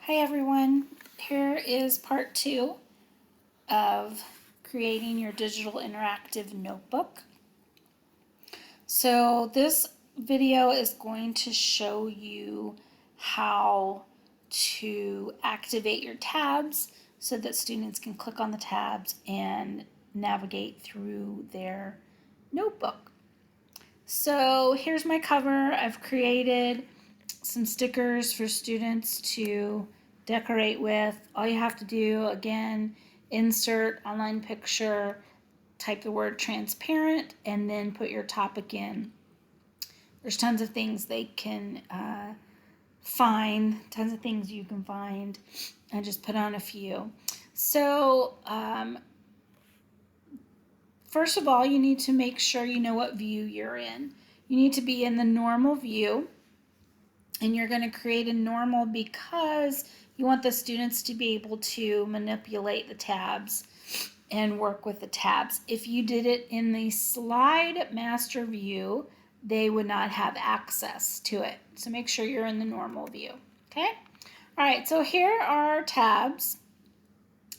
Hi everyone, here is part 2 of creating your digital interactive notebook. So this video is going to show you how to activate your tabs so that students can click on the tabs and navigate through their notebook. So here's my cover. I've created some stickers for students to decorate with. All you have to do, again, insert online picture, type the word transparent, and then put your topic in. There's tons of things they can find, tons of things you can find. I just put on a few. So first of all, you need to make sure you know what view you're in. You need to be in the normal view. And you're going to create a normal because you want the students to be able to manipulate the tabs and work with the tabs. If you did it in the slide master view, they would not have access to it. So make sure you're in the normal view. Okay? All right, so here are our tabs.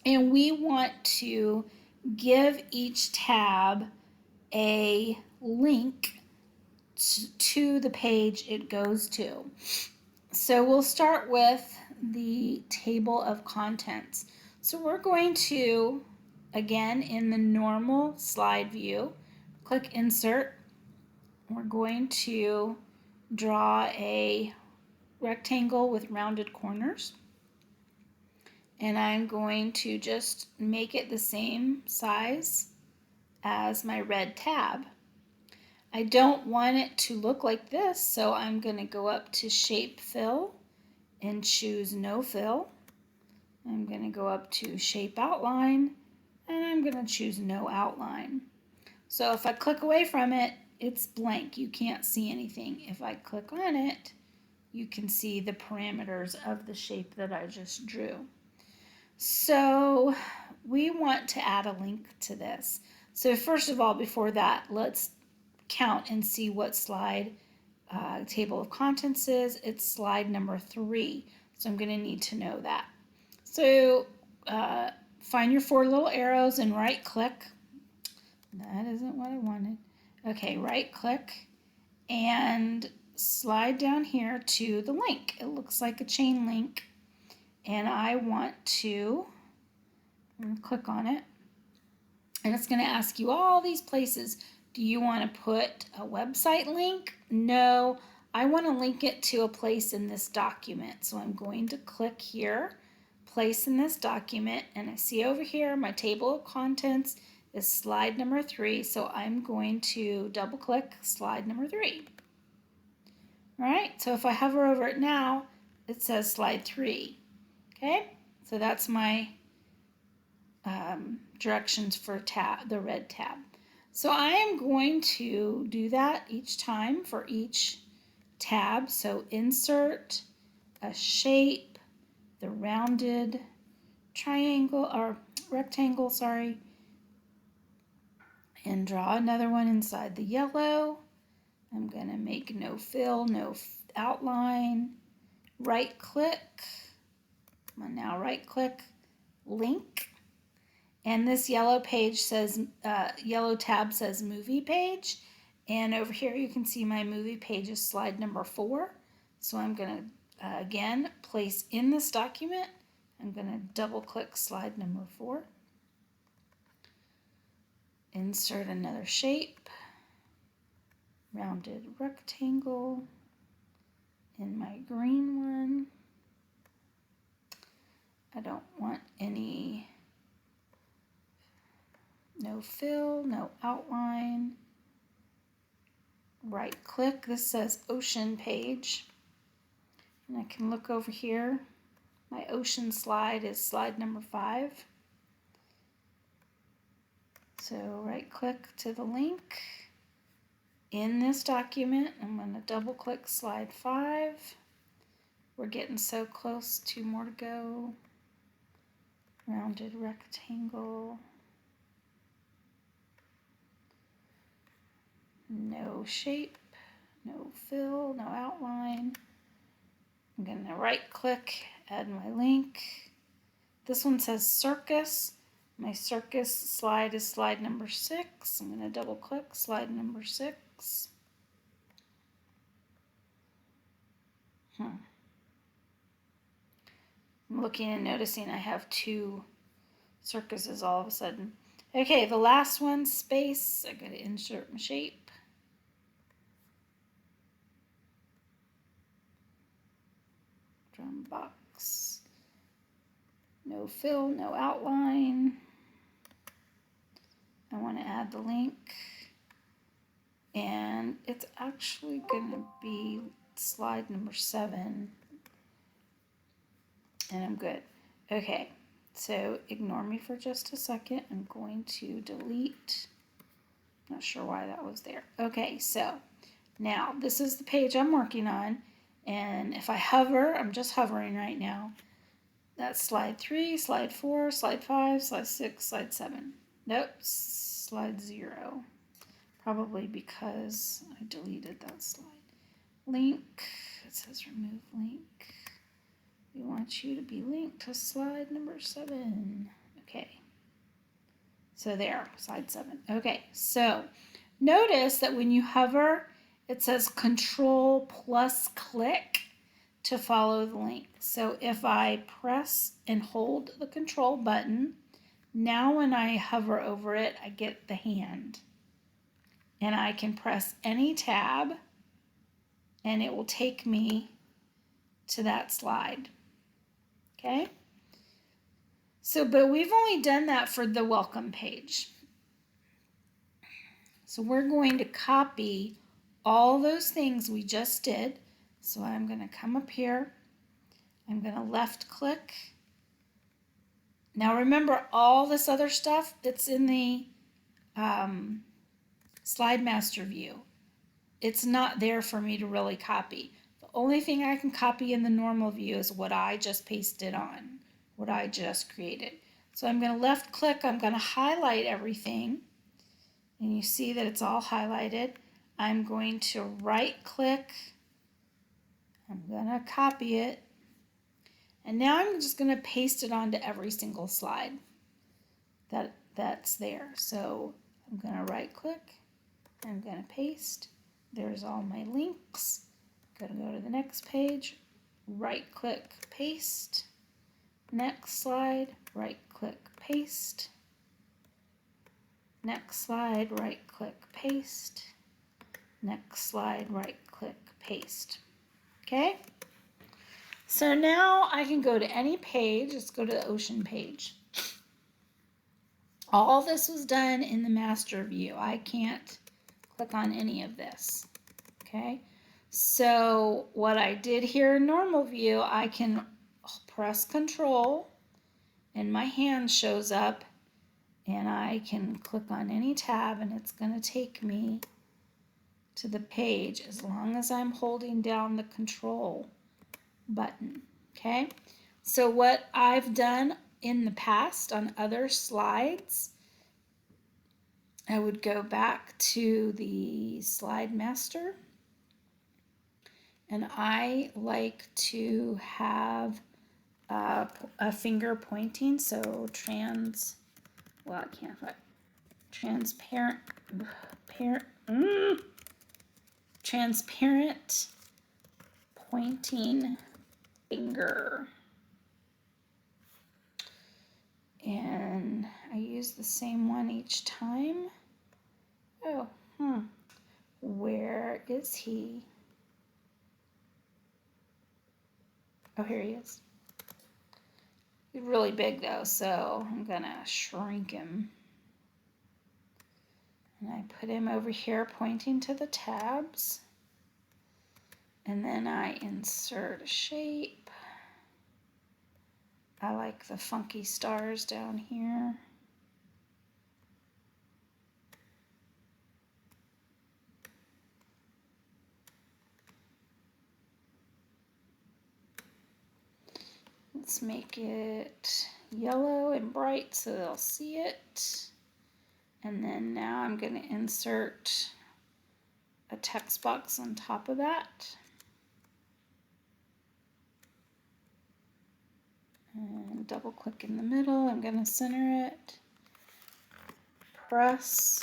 And we want to give each tab a link to the page it goes to. So we'll start with the table of contents. So we're going to, again, in the normal slide view, click Insert. We're going to draw a rectangle with rounded corners. And I'm going to just make it the same size as my red tab. I don't want it to look like this, so I'm going to go up to Shape Fill and choose No Fill. I'm going to go up to Shape Outline, and I'm going to choose No Outline. So if I click away from it, it's blank. You can't see anything. If I click on it, you can see the parameters of the shape that I just drew. So we want to add a link to this. So first of all, before that, let's count and see what slide table of contents is. It's slide number 3. So I'm going to need to know that. So find your 4 little arrows and right click. That isn't what I wanted. Okay, right click and slide down here to the link. It looks like a chain link. And I want to click on it. And it's going to ask you all these places. Do you want to put a website link? No, I want to link it to a place in this document. So I'm going to click here, place in this document, and I see over here my table of contents is slide number 3. So I'm going to double click slide number 3. All right, so if I hover over it now, it says slide 3. Okay, so that's my directions for the red tab. So I am going to do that each time for each tab. So insert a shape, the rounded triangle or rectangle, sorry, and draw another one inside the yellow. I'm going to make no fill, no outline, right click. Come on now, right click, link. And this yellow page says, yellow tab says movie page. And over here you can see my movie page is slide number 4. So I'm going to, again, place in this document. I'm going to double click slide number 4. Insert another shape, rounded rectangle in my green one. I don't want any no fill, no outline. Right click, this says ocean page. And I can look over here. My ocean slide is slide number 5. So right click to the link. In this document, I'm going to double click slide 5. We're getting so close, 2 more to go. Rounded rectangle. No shape, no fill, no outline. I'm going to right click add my link. This one says circus. My circus slide is slide number 6. I'm going to double click slide number 6. I'm looking and noticing I have 2 circuses all of a sudden. Okay, the last one, space. I got to insert my shape. Drum box. No fill, no outline. I want to add the link. And it's actually going to be slide number 7. And I'm good. Okay, so ignore me for just a second. I'm going to delete. Not sure why that was there. Okay, so now this is the page I'm working on. And if I hover, I'm just hovering right now. That's slide 3, slide 4, slide 5, slide 6, slide 7. Nope, slide 0. Probably because I deleted that slide. Link, it says remove link. We want you to be linked to slide number 7. Okay. So there, slide 7. Okay, so notice that when you hover, it says Control plus click to follow the link. So if I press and hold the control button, now when I hover over it, I get the hand. And I can press any tab and it will take me to that slide. Okay? So, but we've only done that for the welcome page. So we're going to copy all those things we just did. So I'm going to come up here. I'm going to left click. Now remember all this other stuff that's in the Slide Master view. It's not there for me to really copy. The only thing I can copy in the normal view is what I just pasted on, what I just created. So I'm going to left click. I'm going to highlight everything. And you see that it's all highlighted. I'm going to right click. I'm going to copy it. And now I'm just going to paste it onto every single slide that's there. So I'm going to right click. I'm going to paste. There's all my links. I'm going to go to the next page. Right click, paste. Next slide, right click, paste. Next slide, right click, paste. Next slide, right click, paste. Okay? So now I can go to any page. Let's go to the ocean page. All this was done in the master view. I can't click on any of this. Okay? So what I did here in normal view, I can press control and my hand shows up and I can click on any tab and it's going to take me to the page as long as I'm holding down the control button. Okay, so what I've done in the past on other slides, I would go back to the Slide Master and I like to have a finger pointing, so transparent pointing finger. And I use the same one each time. Oh, where is he? Oh, here he is. He's really big though, so I'm gonna shrink him. And I put him over here pointing to the tabs. And then I insert a shape. I like the funky stars down here. Let's make it yellow and bright so they'll see it. And then now I'm going to insert a text box on top of that. double click in the middle. I'm going to center it. Press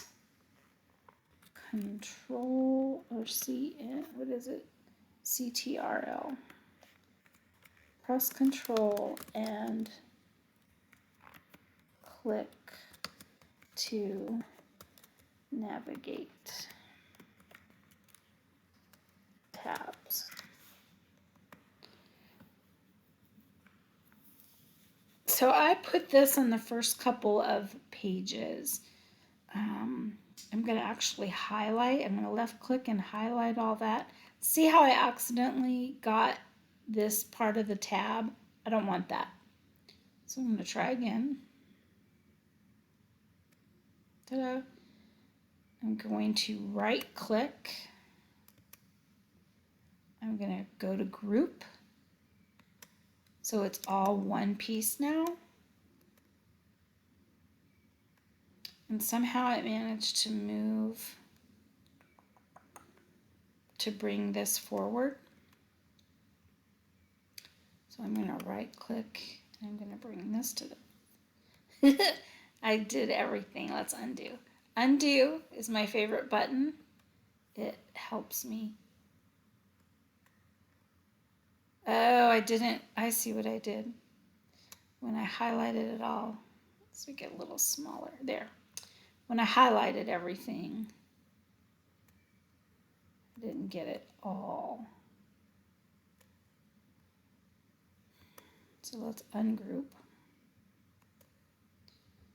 Control or what is it? CTRL. Press Control and click to navigate tabs. So I put this on the first couple of pages. I'm going to actually highlight. I'm going to left click and highlight all that. See how I accidentally got this part of the tab? I don't want that. So I'm going to try again. Ta-da. I'm going to right click. I'm going to go to group. So it's all one piece now. And somehow it managed to move to bring this forward. So I'm going to right click and I'm going to bring this to the I did everything. Let's undo. Undo is my favorite button. It helps me. Oh, I see what I did. When I highlighted it all, let's make it a little smaller. There. When I highlighted everything, I didn't get it all. So let's ungroup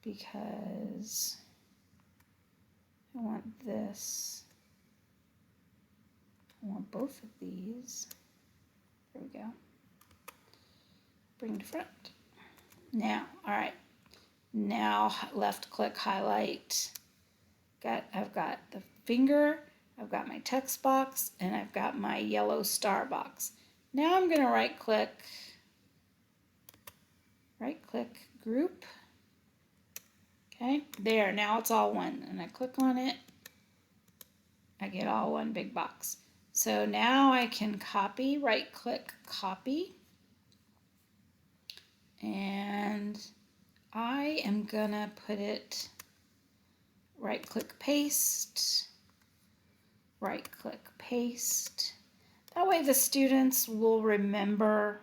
because I want this. I want both of these. There we go. Bring to front. Now, all right. Now left click, highlight. I've got the finger, I've got my text box, and I've got my yellow star box. Now I'm going to right click, group. Okay, there, now it's all one. And I click on it, I get all one big box. So now I can copy, right click, copy. And I am gonna put it, right click, paste, right click, paste. That way the students will remember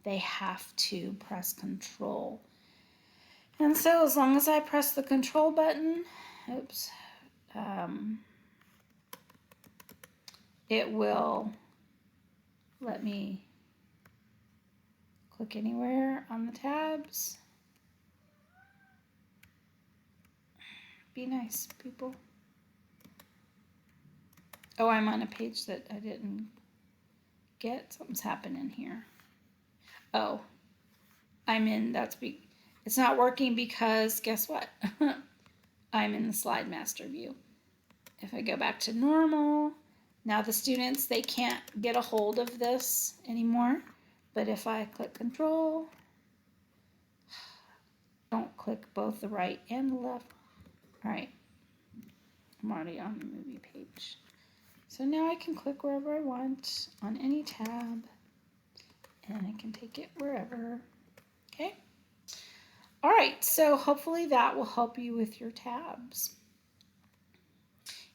they have to press Control. And so as long as I press the Control button, it will let me click anywhere on the tabs. Be nice, people. Oh, I'm on a page that I didn't get. Something's happening here. Oh, it's not working because guess what? I'm in the Slide Master view. If I go back to normal, now the students, they can't get a hold of this anymore. But if I click Control, don't click both the right and the left. All right, I'm already on the movie page. So now I can click wherever I want on any tab and I can take it wherever. Okay. All right, so hopefully that will help you with your tabs.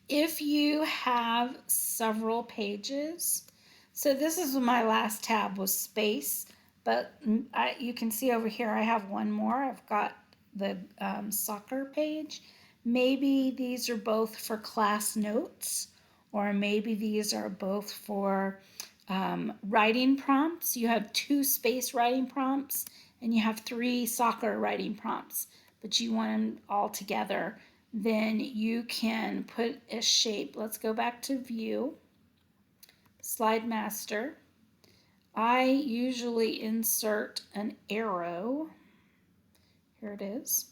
If you have several pages, so this is my last tab was space, but you can see over here I have one more. I've got the soccer page. Maybe these are both for class notes, or maybe these are both for writing prompts. You have 2 space writing prompts and you have 3 soccer writing prompts, but you want them all together. Then you can put a shape. Let's go back to view, Slide Master. I usually insert an arrow. Here it is.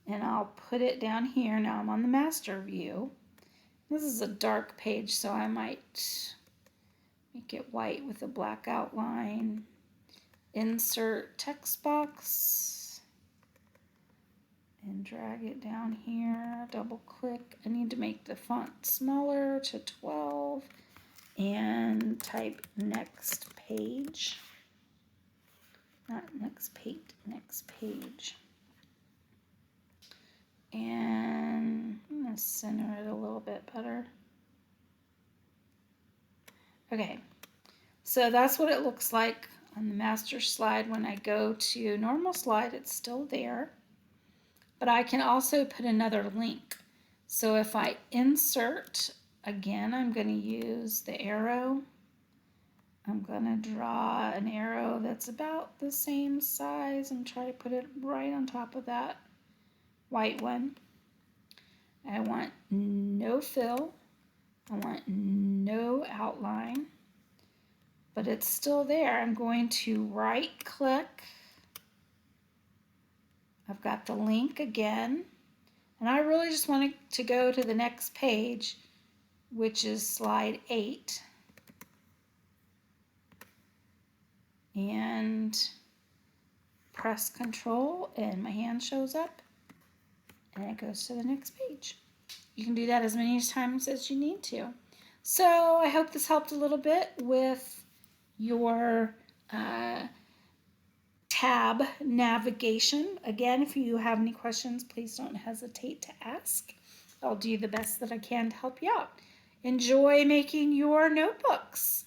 And I'll put it down here. Now I'm on the master view. This is a dark page, so I might make it white with a black outline. Insert text box and drag it down here. Double click. I need to make the font smaller to 12 and type next page. Not next next page. And I'm going to center it a little bit better. Okay, so that's what it looks like on the master slide. When I go to normal slide, it's still there, but I can also put another link. So if I insert, again, I'm going to use the arrow. I'm going to draw an arrow that's about the same size and try to put it right on top of that white one. I want no fill. I want no outline, but it's still there. I'm going to right click. I've got the link again, and I really just want it to go to the next page, which is slide 8. And press Control and my hand shows up and it goes to the next page. You can do that as many times as you need to. So I hope this helped a little bit with your tab navigation. Again, if you have any questions, please don't hesitate to ask. I'll do the best that I can to help you out. Enjoy making your notebooks.